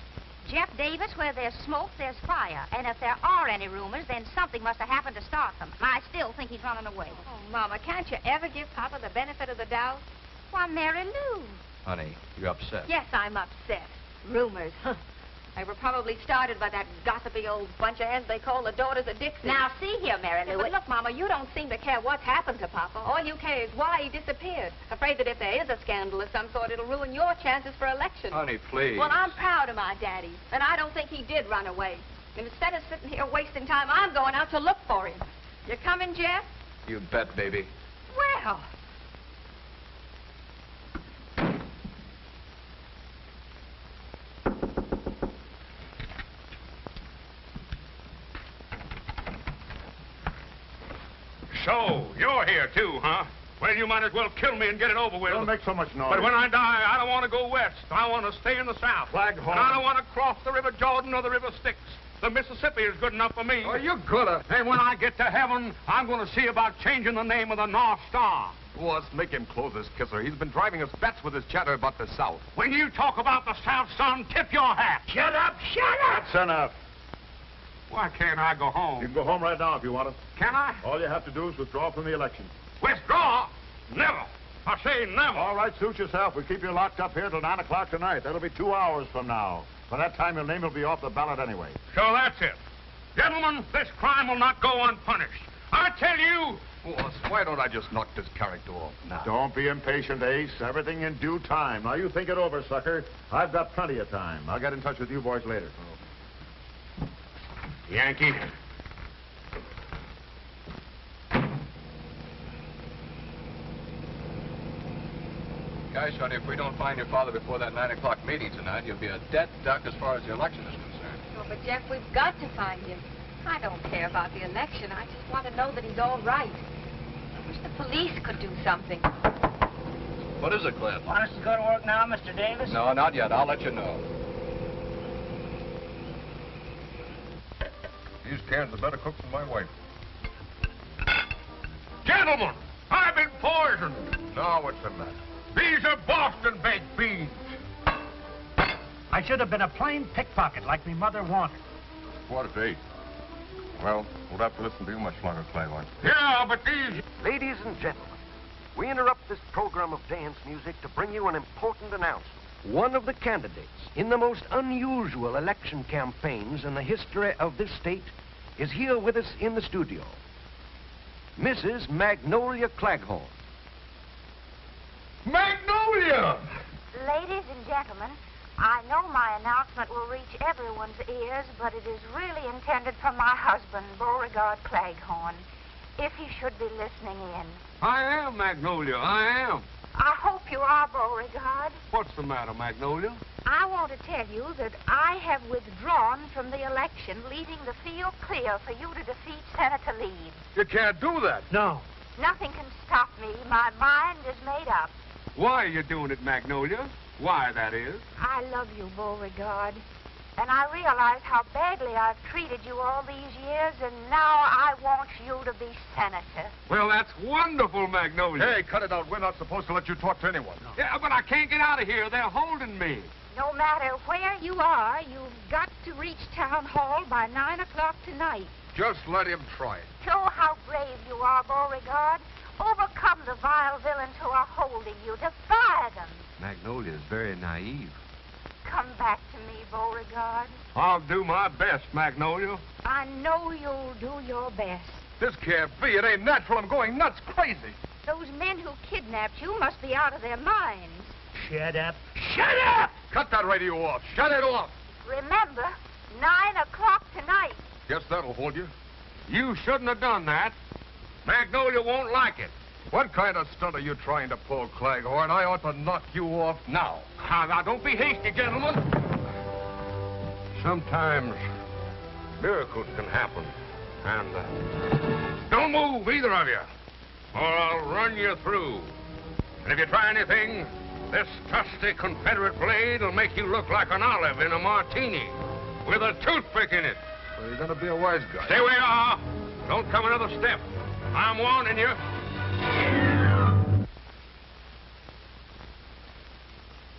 Jeff Davis, where there's smoke, there's fire. And if there are any rumors, then something must have happened to start them. I still think he's running away. Oh, Mama, can't you ever give Papa the benefit of the doubt? Why, Mary Lou. Honey, you're upset. Yes, I'm upset. Rumors. They were probably started by that gossipy old bunch of heads they call the Daughters of Dixie. Now, see here, Mary Lou. But look, Mama, you don't seem to care what's happened to Papa. All you care is why he disappeared. Afraid that if there is a scandal of some sort, it'll ruin your chances for election. Honey, please. Well, I'm proud of my daddy, and I don't think he did run away. And instead of sitting here wasting time, I'm going out to look for him. You coming, Jeff? You bet, baby. Well... So, you're here too, huh? Well, you might as well kill me and get it over with. Don't make so much noise. But when I die, I don't want to go west. I want to stay in the south. Claghorn. And I don't want to cross the River Jordan or the River Styx. The Mississippi is good enough for me. Oh, you gonna. And when I get to heaven, I'm going to see about changing the name of the North Star. Boss, make him close his kisser. He's been driving us bats with his chatter about the South. When you talk about the South, son, tip your hat. Shut up! Shut up! That's enough. Why can't I go home? You can go home right now if you want to. Can I? All you have to do is withdraw from the election. Withdraw? Never. I say never. All right, suit yourself. We'll keep you locked up here till 9 o'clock tonight. That'll be 2 hours from now. By that time, your name will be off the ballot anyway. So that's it. Gentlemen, this crime will not go unpunished. I tell you... Boss, why don't I just knock this character off now? Don't be impatient, Ace. Everything in due time. Now, you think it over, sucker. I've got plenty of time. I'll get in touch with you boys later. Yankee. Guys, honey, if we don't find your father before that 9 o'clock meeting tonight, he'll be a dead duck as far as the election is concerned. Oh, but, Jeff, we've got to find him. I don't care about the election. I just want to know that he's all right. I wish the police could do something. What is it, Cliff? Want us to go to work now, Mr. Davis? No, not yet. I'll let you know. These cans are better cooked than my wife. Gentlemen, I've been poisoned. Now what's the matter? These are Boston baked beans. I should have been a plain pickpocket like me mother wanted. 8:15. Well, we'll have to listen to you much longer, Claghorn. Yeah, but these... Ladies and gentlemen, we interrupt this program of dance music to bring you an important announcement. One of the candidates in the most unusual election campaigns in the history of this state is here with us in the studio. Mrs. Magnolia Claghorn. Magnolia! Ladies and gentlemen, I know my announcement will reach everyone's ears, but it is really intended for my husband, Beauregard Claghorn, if he should be listening in. I am, Magnolia, I am. I hope you are, Beauregard. What's the matter, Magnolia? I want to tell you that I have withdrawn from the election, leaving the field clear for you to defeat Senator Leeds. You can't do that. No. Nothing can stop me. My mind is made up. Why are you doing it, Magnolia? Why, that is? I love you, Beauregard. And I realize how badly I've treated you all these years, and now I want you to be senator. Well, that's wonderful, Magnolia. Hey, cut it out. We're not supposed to let you talk to anyone. No. Yeah, but I can't get out of here. They're holding me. No matter where you are, you've got to reach Town Hall by 9 o'clock tonight. Just let him try it. Show how brave you are, Beauregard. Overcome the vile villains who are holding you. Defy them. Magnolia is very naive. Come back to me, Beauregard. I'll do my best, Magnolia. I know you'll do your best. This can't be. It ain't natural. I'm going nuts, crazy. Those men who kidnapped you must be out of their minds. Shut up. Shut up! Cut that radio off. Shut it off. Remember, 9 o'clock tonight. Guess that'll hold you. You shouldn't have done that. Magnolia won't like it. What kind of stunt are you trying to pull, Claghorn? I ought to knock you off now. Now, don't be hasty, gentlemen. Sometimes miracles can happen. And don't move, either of you, or I'll run you through. And if you try anything, this trusty Confederate blade will make you look like an olive in a martini with a toothpick in it. Well, you're going to be a wise guy. Stay where you are. Don't come another step. I'm warning you.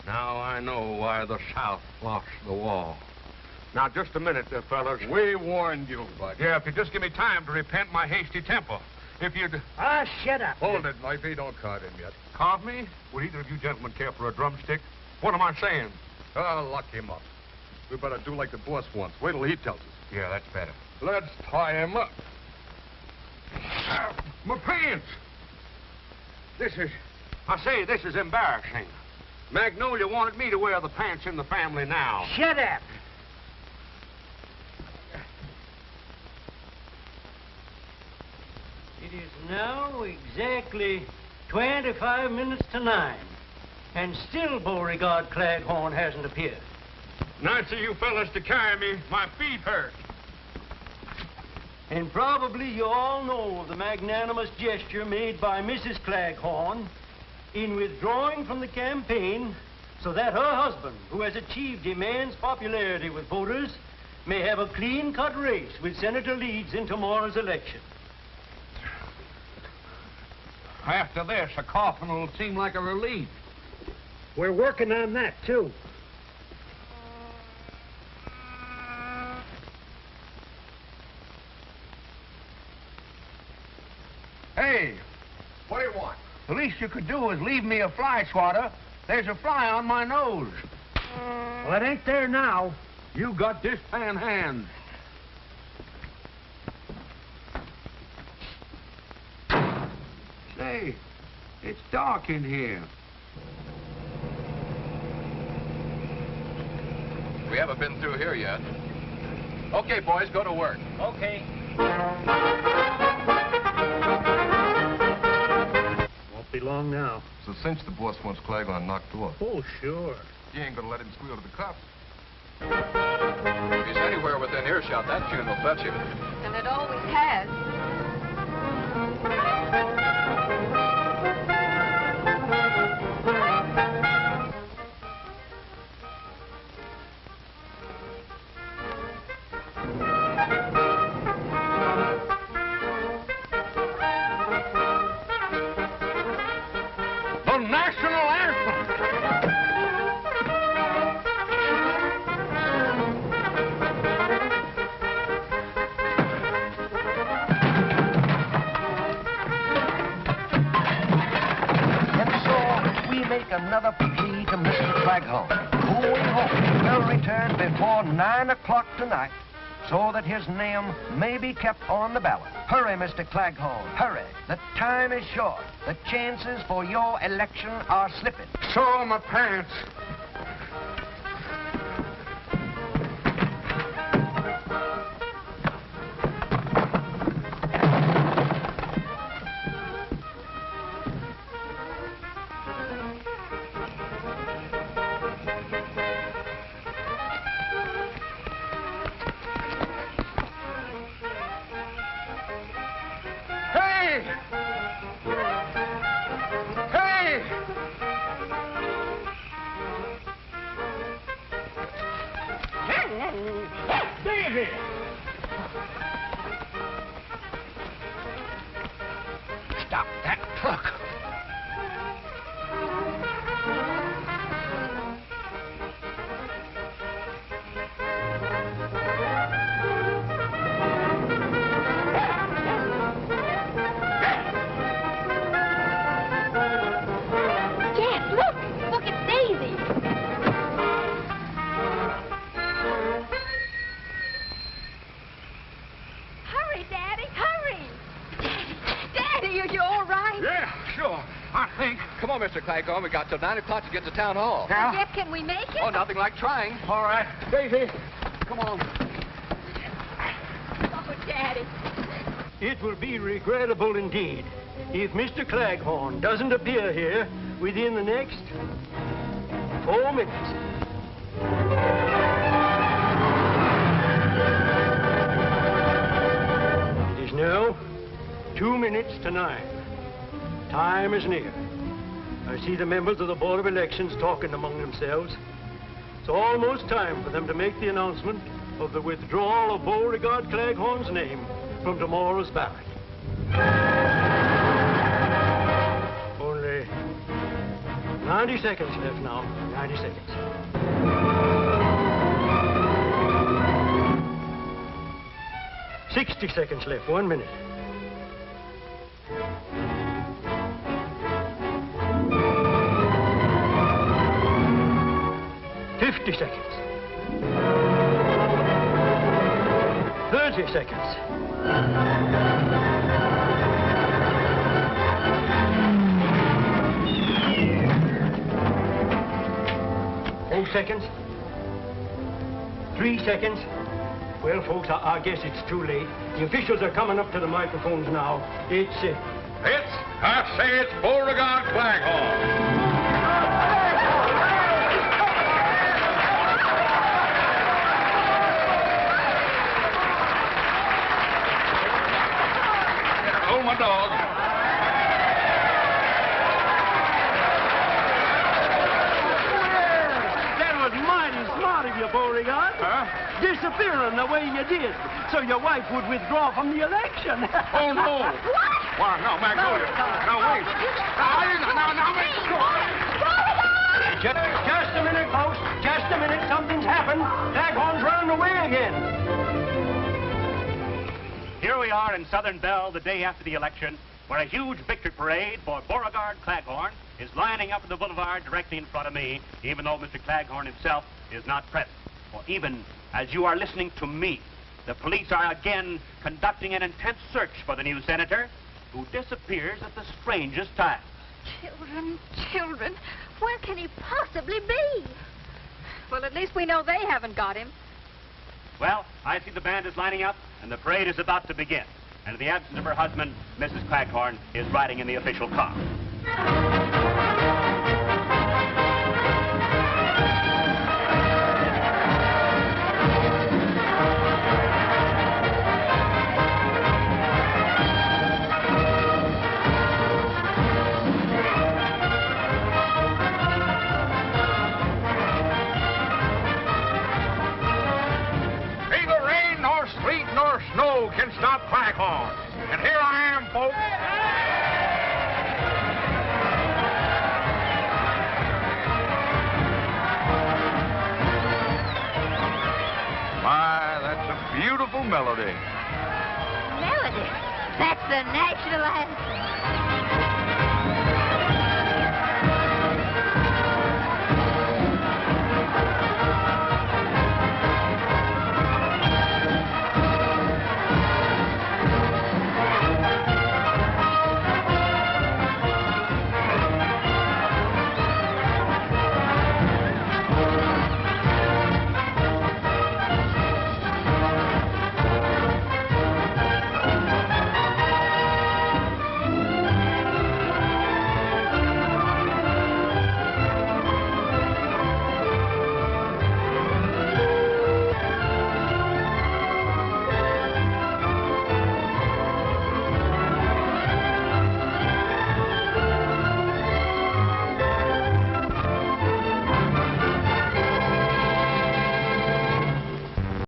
Now I know why the South lost the war. Now, just a minute, fellas. We warned you, Bud. Yeah, if you just give me time to repent my hasty temper. If you'd... Shut up. Hold it, Knifey. Don't card him yet. Carve me? Would either of you gentlemen care for a drumstick? What am I saying? Lock him up. We better do like the boss wants. Wait till he tells us. Yeah, that's better. Let's tie him up. My pants! This is embarrassing. Magnolia wanted me to wear the pants in the family now. Shut up. It is now exactly 25 minutes to 9. And still Beauregard Claghorn hasn't appeared. Nice of you fellas to carry me. My feet hurt. And probably you all know of the magnanimous gesture made by Mrs. Claghorn in withdrawing from the campaign so that her husband, who has achieved immense popularity with voters, may have a clean-cut race with Senator Leeds in tomorrow's election. After this, a coffin will seem like a relief. We're working on that, too. Hey, What do you want? the least you could do is leave me a fly swatter. There's a fly on my nose. Well, it ain't there now. You got this pan hand. Say, it's dark in here. We haven't been through here yet. Okay, boys, go to work. Okay. Won't be long now. So since the boss wants Claghorn knocked off, Oh, sure. you ain't gonna let him squeal to the cops. If he's anywhere within earshot, that tune will fetch him. And it always has. before 9 o'clock tonight so that his name may be kept on the ballot. Hurry, Mr. Claghorn, hurry. The time is short. The chances for your election are slipping. So are my pants. Stop that truck. Jeff, look! Look, it's Daisy! Hurry, Daddy, hurry! Daddy, are you all right? Yeah, sure. I think. Come on, Mr. Claghorn. We got till 9 o'clock to get to town hall. Jeff, can we make it? Oh, nothing like trying. All right. Daisy, come on. Oh, Daddy. It will be regrettable indeed if Mr. Claghorn doesn't appear here within the next 4 minutes. It is now 2 minutes to 9. Time is near. I see the members of the Board of Elections talking among themselves. It's almost time for them to make the announcement of the withdrawal of Beauregard Claghorn's name from tomorrow's ballot. Only 90 seconds left now. 90 seconds. $60 seconds left. 1 minute. $50 seconds. 30 seconds. 4 seconds. 3 seconds. Well, folks, I guess it's too late. The officials are coming up to the microphones now. It's I say it's Beauregard Claghorn. Oh, my dog. That was mighty smart of you, Beauregard. Disappearing the way you did, so your wife would withdraw from the election. Oh, no. What? Why, no, Magnolia. Now, wait. Now, wait. Just a minute, folks. Just a minute. Something's happened. Claghorn's running away again. Here we are in Southern Belle the day after the election, where a huge victory parade for Beauregard Claghorn is lining up in the boulevard directly in front of me, even though Mr. Claghorn himself is not present. For even as you are listening to me, the police are again conducting an intense search for the new senator, who disappears at the strangest time. Children, where can he possibly be? Well, at least we know they haven't got him. Well, I see the band is lining up, and the parade is about to begin. And in the absence of her husband, Mrs. Claghorn is riding in the official car. Neither rain nor sleet nor snow can stop Claghorn. And here I am, folks. My, that's a beautiful melody. Melody. That's the national anthem.